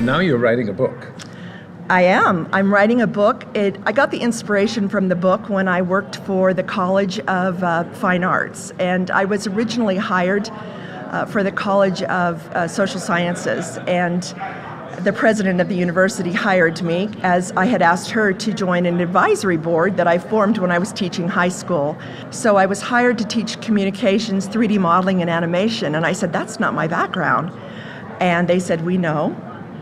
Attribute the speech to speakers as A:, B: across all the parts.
A: Now you're writing a book.
B: I am. I'm writing a book. I got the inspiration from the book when I worked for the College of Fine Arts, and I was originally hired for the College of Social Sciences, and the president of the university hired me as I had asked her to join an advisory board that I formed when I was teaching high school. So I was hired to teach communications, 3D modeling, and animation, and I said, that's not my background. And they said, we know,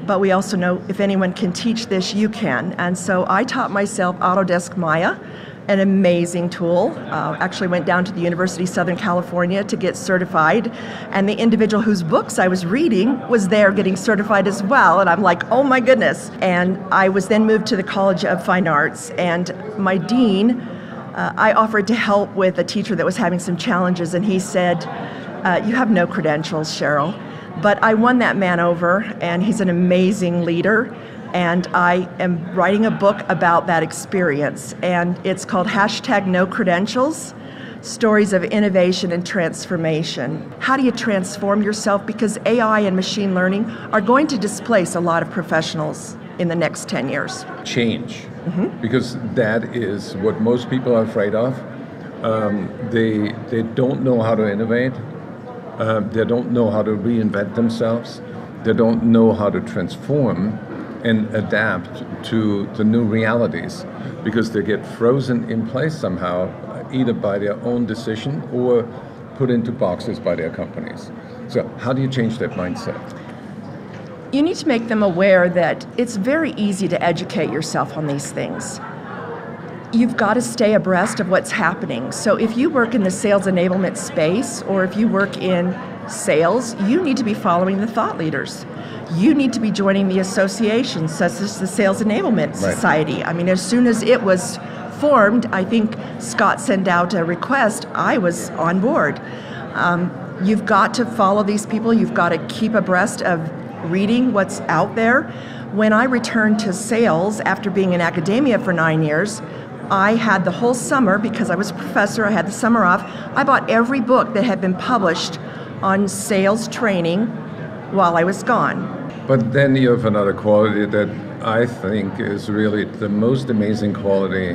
B: but we also know if anyone can teach this, you can. And so I taught myself Autodesk Maya, an amazing tool. Actually went down to the University of Southern California to get certified, and the individual whose books I was reading was there getting certified as well, and I'm like, oh my goodness. And I was then moved to the College of Fine Arts, and my dean, I offered to help with a teacher that was having some challenges, and he said, you have no credentials, Cheryl. But I won that man over, and he's an amazing leader. And I am writing a book about that experience, and it's called #NoCredentials, Stories of Innovation and Transformation. How do you transform yourself? Because AI and machine learning are going to displace a lot of professionals in the next 10 years.
A: Change, because that is what most people are afraid of. They don't know how to innovate. They don't know how to reinvent themselves. They don't know how to transform and adapt to the new realities, because they get frozen in place somehow, either by their own decision or put into boxes by their companies. So how do you change that mindset?
B: You need to make them aware that it's very easy to educate yourself on these things. You've got to stay abreast of what's happening. So if you work in the sales enablement space, or if you work in sales, you need to be following the thought leaders. You need to be joining the associations, such as the Sales Enablement Society. I mean, as soon as it was formed, I think Scott sent out a request, I was on board. You've got to follow these people. You've got to keep abreast of reading what's out there. When I returned to sales after being in academia for 9 years, I had the whole summer, because I was a professor, I had the summer off. I bought every book that had been published on sales training while I was gone.
A: But then you have another quality that I think is really the most amazing quality,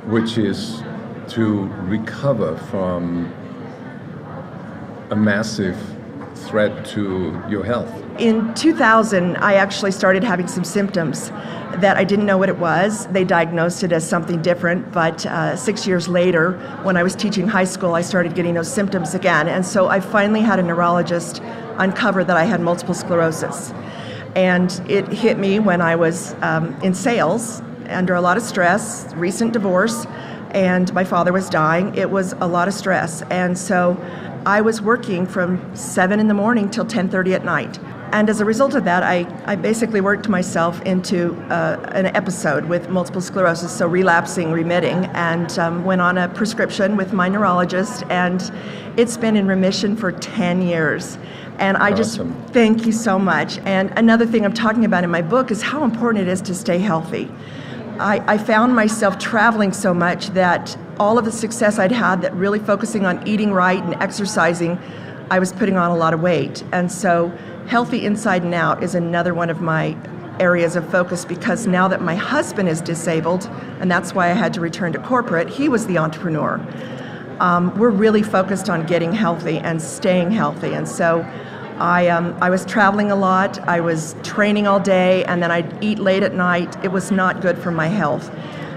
A: which is to recover from a massive threat to your health.
B: In 2000, I actually started having some symptoms that I didn't know what it was. They diagnosed it as something different, but 6 years later, when I was teaching high school, I started getting those symptoms again. And so I finally had a neurologist uncover that I had multiple sclerosis. And it hit me when I was in sales, under a lot of stress, recent divorce, and my father was dying. It was a lot of stress. And so I was working from 7 in the morning till 10:30 at night. And as a result of that, I basically worked myself into an episode with multiple sclerosis, so relapsing, remitting, and went on a prescription with my neurologist, and it's been in remission for 10 years. And I just thank you so much. And another thing I'm talking about in my book is how important it is to stay healthy. I found myself traveling so much that all of the success I'd had, that really focusing on eating right and exercising, I was putting on a lot of weight. And so healthy inside and out is another one of my areas of focus, because now that my husband is disabled, and that's why I had to return to corporate, he was the entrepreneur. We're really focused on getting healthy and staying healthy. And so I was traveling a lot, I was training all day, and then I'd eat late at night. It was not good for my health.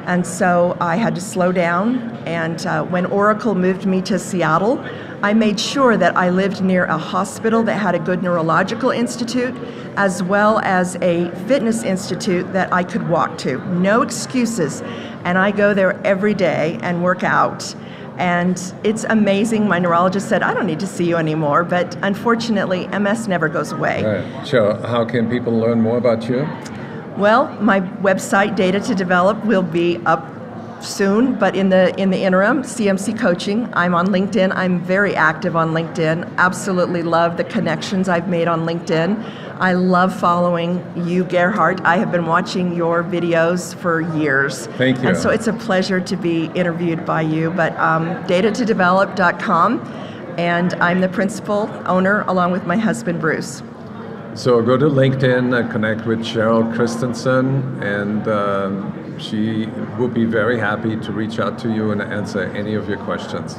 B: And so I had to slow down, and when Oracle moved me to Seattle, I made sure that I lived near a hospital that had a good neurological institute, as well as a fitness institute that I could walk to. No excuses. And I go there every day and work out. And it's amazing. My neurologist said, I don't need to see you anymore, but unfortunately, MS never goes away.
A: Right. So how can people learn more about you?
B: Well, my website, Data to Develop, will be up soon, but in the interim, CMC Coaching. I'm on LinkedIn. I'm very active on LinkedIn. Absolutely love the connections I've made on LinkedIn. I love following you, Gerhard. I have been watching your videos for years.
A: Thank you.
B: And so it's a pleasure to be interviewed by you. But datatodevelop.com, and I'm the principal owner along with my husband, Bruce.
A: So go to LinkedIn, connect with Cheryl Christensen, and she will be very happy to reach out to you and answer any of your questions.